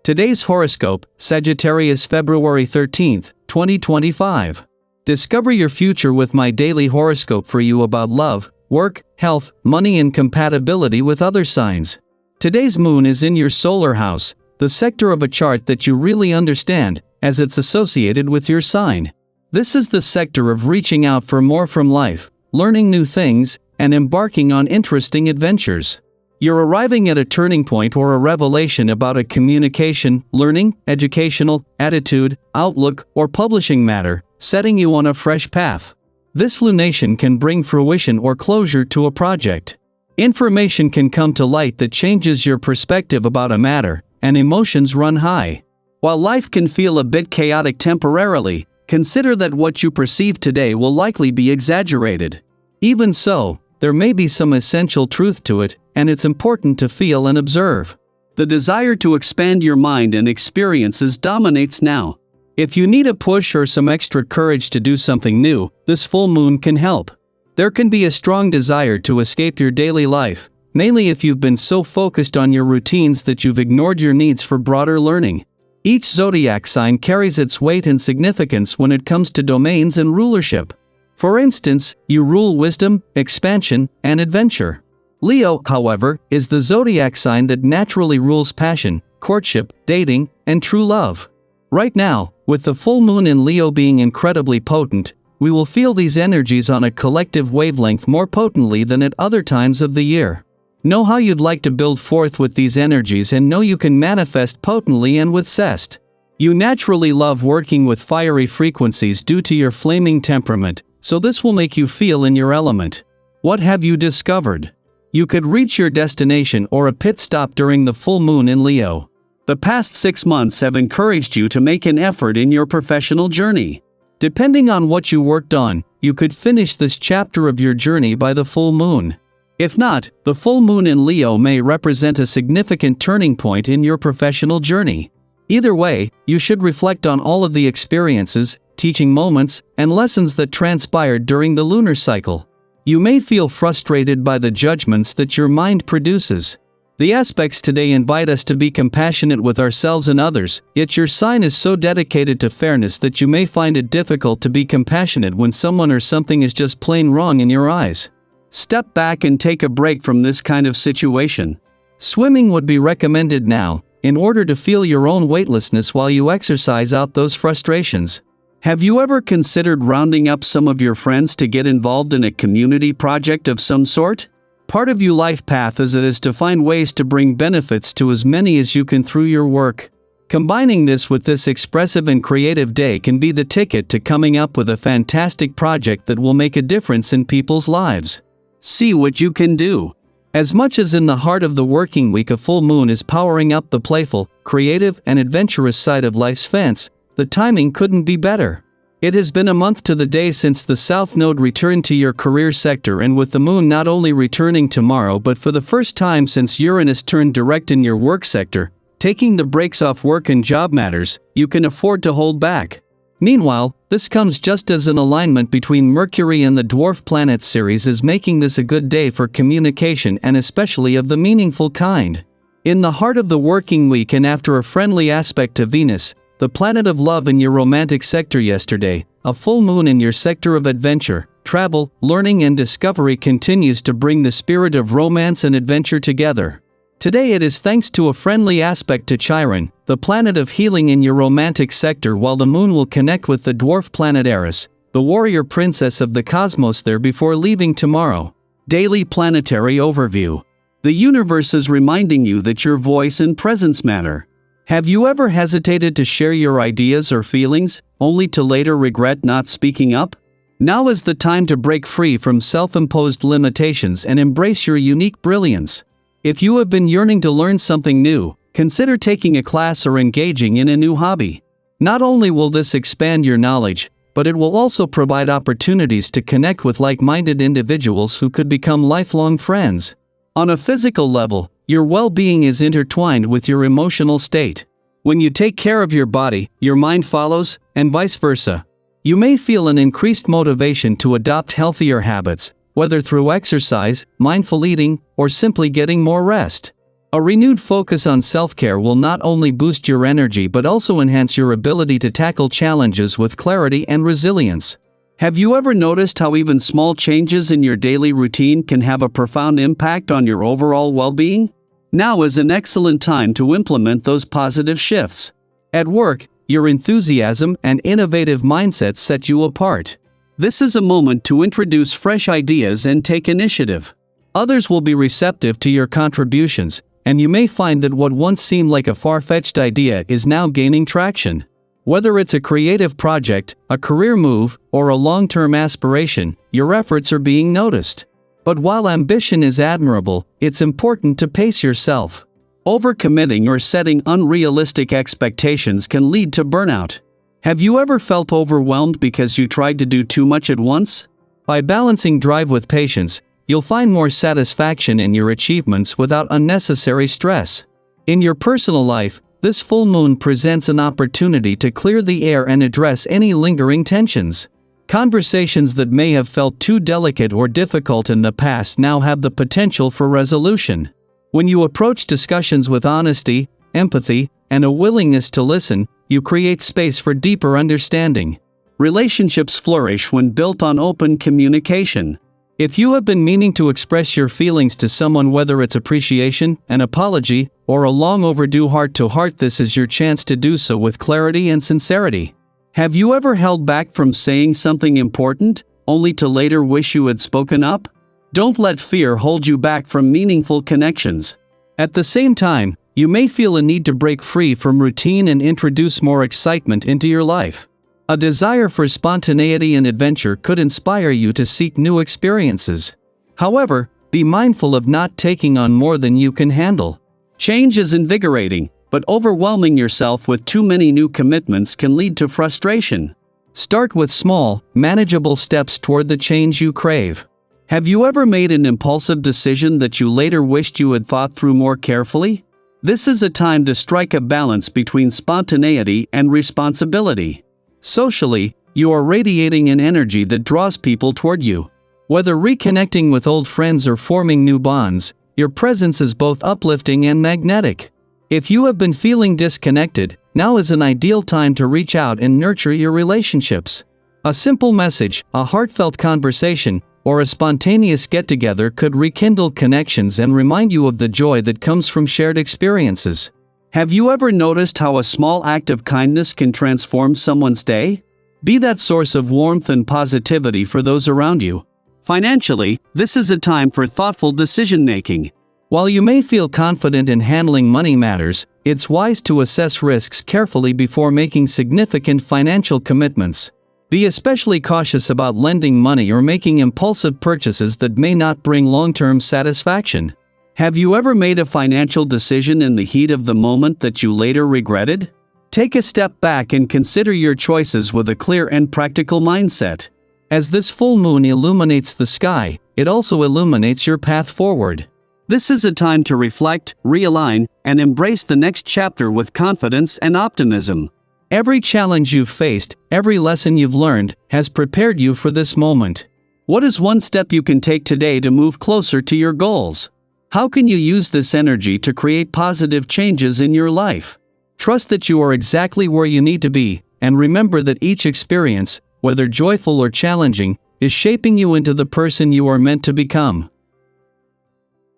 Today's horoscope, Sagittarius February 13th, 2025. Discover your future with my daily horoscope for you about love, work, health, money and compatibility with other signs. Today's moon is in your solar house, the sector of a chart that you really understand, as it's associated with your sign. This is the sector of reaching out for more from life, learning new things, and embarking on interesting adventures. You're arriving at a turning point or a revelation about a communication, learning, educational, attitude, outlook, or publishing matter, setting you on a fresh path. This lunation can bring fruition or closure to a project. Information can come to light that changes your perspective about a matter, and emotions run high. While life can feel a bit chaotic temporarily, consider that what you perceive today will likely be exaggerated. Even so, there may be some essential truth to it, and it's important to feel and observe. The desire to expand your mind and experiences dominates now. If you need a push or some extra courage to do something new, this full moon can help. There can be a strong desire to escape your daily life, mainly if you've been so focused on your routines that you've ignored your needs for broader learning. Each zodiac sign carries its weight and significance when it comes to domains and rulership. For instance, you rule wisdom, expansion, and adventure. Leo, however, is the zodiac sign that naturally rules passion, courtship, dating, and true love. Right now, with the full moon in Leo being incredibly potent, we will feel these energies on a collective wavelength more potently than at other times of the year. Know how you'd like to build forth with these energies and know you can manifest potently and with zest. You naturally love working with fiery frequencies due to your flaming temperament, so this will make you feel in your element. What have you discovered? You could reach your destination or a pit stop during the full moon in Leo. The past 6 months have encouraged you to make an effort in your professional journey. Depending on what you worked on, you could finish this chapter of your journey by the full moon. If not, the full moon in Leo may represent a significant turning point in your professional journey. Either way, you should reflect on all of the experiences, teaching moments, and lessons that transpired during the lunar cycle. You may feel frustrated by the judgments that your mind produces. The aspects today invite us to be compassionate with ourselves and others, yet your sign is so dedicated to fairness that you may find it difficult to be compassionate when someone or something is just plain wrong in your eyes. Step back and take a break from this kind of situation. Swimming would be recommended now, in order to feel your own weightlessness while you exercise out those frustrations. Have you ever considered rounding up some of your friends to get involved in a community project of some sort? Part of your life path is to find ways to bring benefits to as many as you can through your work. Combining this with this expressive and creative day can be the ticket to coming up with a fantastic project that will make a difference in people's lives. See what you can do. As much as in the heart of the working week a full moon is powering up the playful, creative, and adventurous side of life's fence, the timing couldn't be better. It has been a month to the day since the South Node returned to your career sector, and with the moon not only returning tomorrow but for the first time since Uranus turned direct in your work sector, taking the brakes off work and job matters, you can afford to hold back. Meanwhile, this comes just as an alignment between Mercury and the dwarf planet Ceres is making this a good day for communication and especially of the meaningful kind. In the heart of the working week and after a friendly aspect to Venus, the planet of love in your romantic sector yesterday, a full moon in your sector of adventure, travel, learning and discovery continues to bring the spirit of romance and adventure together. Today it is thanks to a friendly aspect to Chiron, the planet of healing in your romantic sector, while the moon will connect with the dwarf planet Eris, the warrior princess of the cosmos there before leaving tomorrow. Daily planetary overview. The universe is reminding you that your voice and presence matter. Have you ever hesitated to share your ideas or feelings, only to later regret not speaking up? Now is the time to break free from self-imposed limitations and embrace your unique brilliance. If you have been yearning to learn something new, consider taking a class or engaging in a new hobby. Not only will this expand your knowledge, but it will also provide opportunities to connect with like-minded individuals who could become lifelong friends. On a physical level, your well-being is intertwined with your emotional state. When you take care of your body, your mind follows, and vice versa. You may feel an increased motivation to adopt healthier habits, whether through exercise, mindful eating, or simply getting more rest. A renewed focus on self-care will not only boost your energy but also enhance your ability to tackle challenges with clarity and resilience. Have you ever noticed how even small changes in your daily routine can have a profound impact on your overall well-being? Now is an excellent time to implement those positive shifts. At work, your enthusiasm and innovative mindset set you apart. This is a moment to introduce fresh ideas and take initiative. Others will be receptive to your contributions, and you may find that what once seemed like a far-fetched idea is now gaining traction. Whether it's a creative project, a career move, or a long-term aspiration, your efforts are being noticed. But while ambition is admirable, it's important to pace yourself. Overcommitting or setting unrealistic expectations can lead to burnout. Have you ever felt overwhelmed because you tried to do too much at once? By balancing drive with patience, you'll find more satisfaction in your achievements without unnecessary stress. In your personal life, this full moon presents an opportunity to clear the air and address any lingering tensions. Conversations that may have felt too delicate or difficult in the past now have the potential for resolution. When you approach discussions with honesty, empathy, and a willingness to listen, you create space for deeper understanding. Relationships flourish when built on open communication. If you have been meaning to express your feelings to someone, whether it's appreciation, an apology, or a long overdue heart-to-heart, this is your chance to do so with clarity and sincerity. Have you ever held back from saying something important, only to later wish you had spoken up? Don't let fear hold you back from meaningful connections. At the same time, you may feel a need to break free from routine and introduce more excitement into your life. A desire for spontaneity and adventure could inspire you to seek new experiences. However, be mindful of not taking on more than you can handle. Change is invigorating, but overwhelming yourself with too many new commitments can lead to frustration. Start with small, manageable steps toward the change you crave. Have you ever made an impulsive decision that you later wished you had thought through more carefully? This is a time to strike a balance between spontaneity and responsibility. Socially, you are radiating an energy that draws people toward you. Whether reconnecting with old friends or forming new bonds, your presence is both uplifting and magnetic. If you have been feeling disconnected, now is an ideal time to reach out and nurture your relationships. A simple message, a heartfelt conversation, or a spontaneous get-together could rekindle connections and remind you of the joy that comes from shared experiences. Have you ever noticed how a small act of kindness can transform someone's day? Be that source of warmth and positivity for those around you. Financially, this is a time for thoughtful decision-making. While you may feel confident in handling money matters, it's wise to assess risks carefully before making significant financial commitments. Be especially cautious about lending money or making impulsive purchases that may not bring long-term satisfaction. Have you ever made a financial decision in the heat of the moment that you later regretted? Take a step back and consider your choices with a clear and practical mindset. As this full moon illuminates the sky, it also illuminates your path forward. This is a time to reflect, realign, and embrace the next chapter with confidence and optimism. Every challenge you've faced, every lesson you've learned, has prepared you for this moment. What is one step you can take today to move closer to your goals? How can you use this energy to create positive changes in your life? Trust that you are exactly where you need to be, and remember that each experience, whether joyful or challenging, is shaping you into the person you are meant to become.